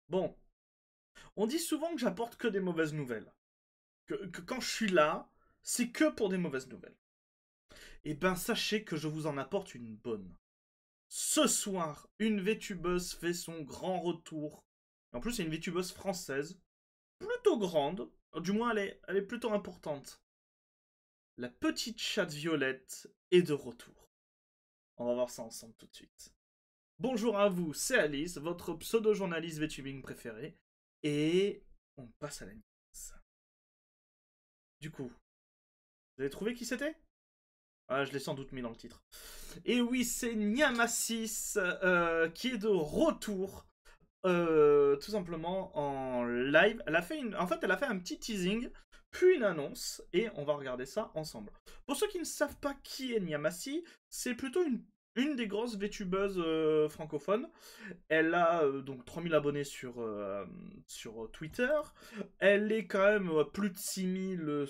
Bon, on dit souvent que j'apporte que des mauvaises nouvelles. Que quand je suis là, c'est que pour des mauvaises nouvelles. Eh ben, sachez que je vous en apporte une bonne. Ce soir, une VTubeuse fait son grand retour. En plus, c'est une VTubeuse française, plutôt grande. Du moins, elle est plutôt importante. La petite chatte violette est de retour. On va voir ça ensemble tout de suite. Bonjour à vous, c'est Alice, votre pseudo-journaliste VTubing préféré. Et on passe à la news. Du coup, vous avez trouvé qui c'était? Ah, je l'ai sans doute mis dans le titre. Et oui, c'est Niamasis qui est de retour. Tout simplement en live. En fait, elle a fait un petit teasing, puis une annonce, et on va regarder ça ensemble. Pour ceux qui ne savent pas qui est Niamasi, c'est plutôt une des grosses VTubeuses francophones. Elle a donc 3000 abonnés sur Twitter. Elle est quand même plus de 6000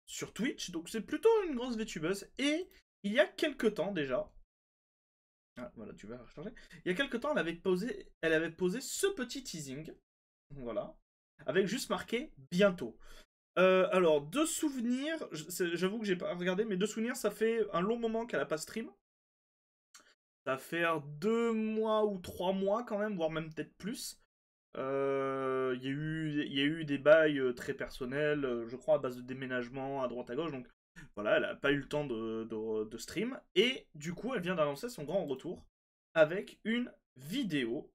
sur Twitch, donc c'est plutôt une grosse VTubeuse. Et il y a quelques temps déjà, ah, voilà, tu vas changer. Il y a quelques temps, elle avait posé ce petit teasing, voilà, avec juste marqué bientôt. Alors, deux souvenirs, j'avoue que j'ai pas regardé, mais deux souvenirs, ça fait un long moment qu'elle a pas stream. Ça va faire 2 mois ou 3 mois quand même, voire même peut-être plus. Il y a eu des bails très personnels, je crois à base de déménagement à droite à gauche, donc voilà, elle n'a pas eu le temps de stream. Et du coup, elle vient d'annoncer son grand retour avec une vidéo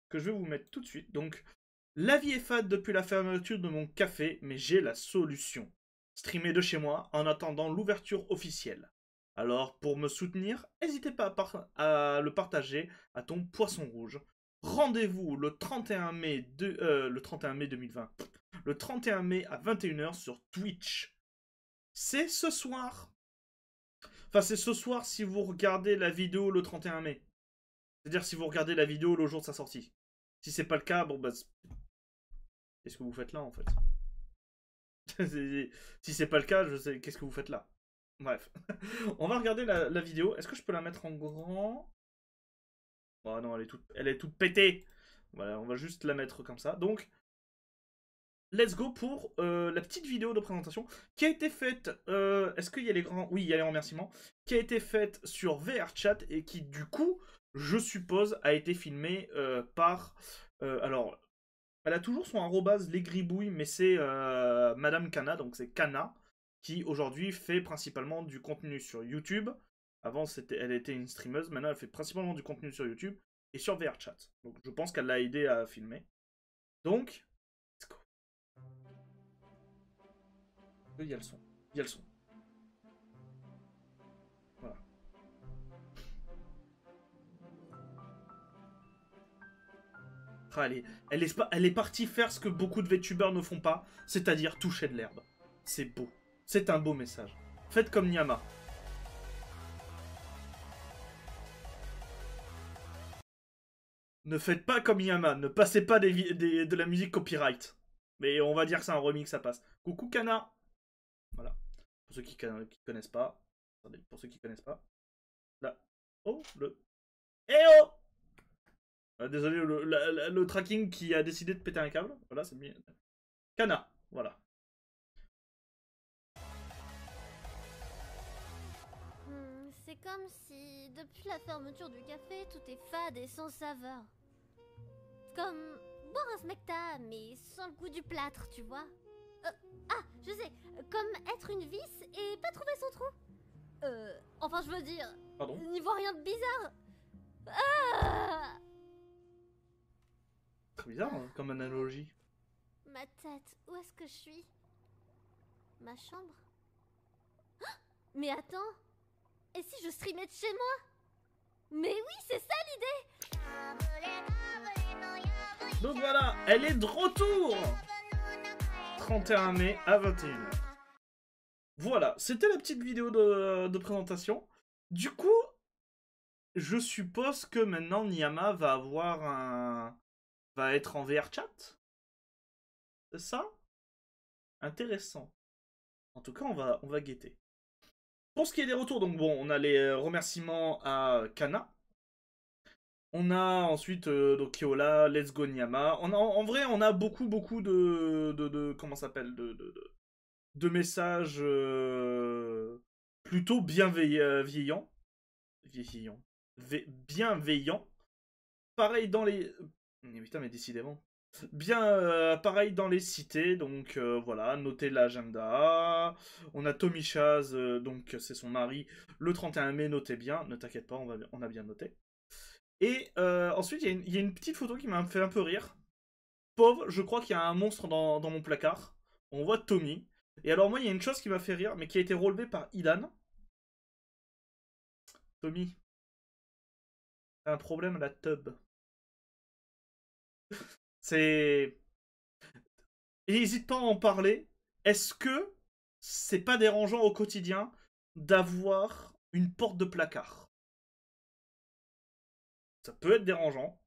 que je vais vous mettre tout de suite. Donc, la vie est fade depuis la fermeture de mon café, mais j'ai la solution. Streamer de chez moi en attendant l'ouverture officielle. Alors, pour me soutenir, n'hésitez pas à le partager à ton poisson rouge. Rendez-vous le 31 mai, le 31 mai 2020. Le 31 mai à 21h sur Twitch. C'est ce soir. Enfin, c'est ce soir si vous regardez la vidéo le 31 mai. C'est-à-dire si vous regardez la vidéo le jour de sa sortie. Si c'est pas le cas, bon bah... Qu'est-ce que vous faites là en fait? Si c'est pas le cas, je sais... Qu'est-ce que vous faites là? Bref. On va regarder la vidéo. Est-ce que je peux la mettre en grand? Oh non, elle est toute pétée. Voilà, on va juste la mettre comme ça. Donc, let's go pour la petite vidéo de présentation qui a été faite. Est-ce qu'il y a les grands. Oui, il y a les remerciements. Qui a été faite sur VRChat et qui, du coup, je suppose, a été filmée par. Alors, elle a toujours son arrobase les gribouilles, mais c'est Madame Kana, donc c'est Kana, qui aujourd'hui fait principalement du contenu sur YouTube. Avant, elle était une streameuse, maintenant elle fait principalement du contenu sur YouTube et sur VRChat. Donc je pense qu'elle l'a aidé à filmer. Donc, let's go. Il y a le son. Il y a le son. Voilà. Ah, elle est partie faire ce que beaucoup de VTubers ne font pas, c'est-à-dire toucher de l'herbe. C'est beau. C'est un beau message. Faites comme Nyama. Ne faites pas comme Yama, ne passez pas de la musique copyright. Mais on va dire que c'est un remix, ça passe. Coucou Kana. Voilà. Pour ceux qui connaissent pas. Attendez, pour ceux qui connaissent pas. Là. Oh, le. Eh oh désolé, le tracking qui a décidé de péter un câble. Voilà, c'est mieux. Kana. Voilà. C'est comme si, depuis la fermeture du café, tout est fade et sans saveur. Comme boire un smecta, mais sans le goût du plâtre, tu vois. Ah, je sais, comme être une vis et pas trouver son trou. Enfin, je veux dire, Pardon. n'y vois rien de bizarre. Ah, Très bizarre hein, comme analogie. ma tête, où est-ce que je suis? Ma chambre? Ah, mais attends, et si je streamais de chez moi? Mais oui, c'est ça l'idée. Donc voilà, elle est de retour 31 mai à 21h. Voilà, c'était la petite vidéo de présentation. Du coup, je suppose que maintenant Niyama va être en VR chat. C'est ça? Intéressant. En tout cas, on va guetter. Pour ce qui est des retours, donc bon, on a les remerciements à Kana. On a ensuite donc Keola, Let's Go Nyama. En vrai, on a beaucoup comment ça s'appelle de messages plutôt bienveillants. Bienveillants. Pareil dans les... Putain, mais décidément. Bien, pareil dans les cités, donc voilà, notez l'agenda. On a Tommy Chaz, donc c'est son mari, le 31 mai, notez bien, ne t'inquiète pas, on a bien noté. Et ensuite, il y a une petite photo qui m'a fait un peu rire. Pauvre, je crois qu'il y a un monstre dans mon placard. On voit Tommy. Et alors moi, il y a une chose qui m'a fait rire, mais qui a été relevée par Ilan. Tommy, t'as un problème à la tub. C'est... N'hésite pas à en parler. Est-ce que c'est pas dérangeant au quotidien d'avoir une porte de placard? Ça peut être dérangeant.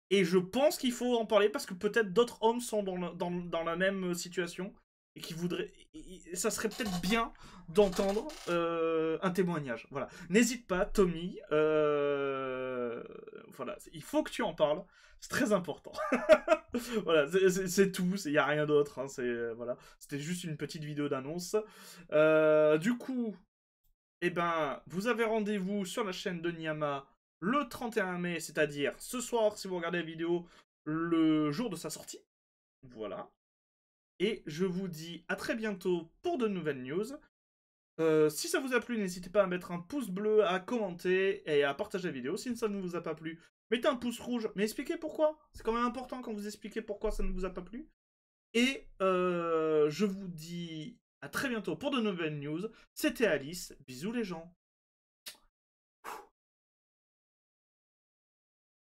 Et je pense qu'il faut en parler parce que peut-être d'autres hommes sont dans la même situation et qui voudraient. Ça serait peut-être bien d'entendre un témoignage. Voilà. N'hésite pas, Tommy. Voilà. Il faut que tu en parles. C'est très important. Voilà, c'est tout. Il n'y a rien d'autre. Hein, voilà. C'était juste une petite vidéo d'annonce. Du coup, eh ben, vous avez rendez-vous sur la chaîne de Nyama le 31 mai, c'est-à-dire ce soir, si vous regardez la vidéo, le jour de sa sortie. Voilà. Et je vous dis à très bientôt pour de nouvelles news. Si ça vous a plu, n'hésitez pas à mettre un pouce bleu, à commenter et à partager la vidéo. Si ça ne vous a pas plu, mettez un pouce rouge, mais expliquez pourquoi. C'est quand même important quand vous expliquez pourquoi ça ne vous a pas plu. Et je vous dis à très bientôt pour de nouvelles news. C'était Alice. Bisous les gens.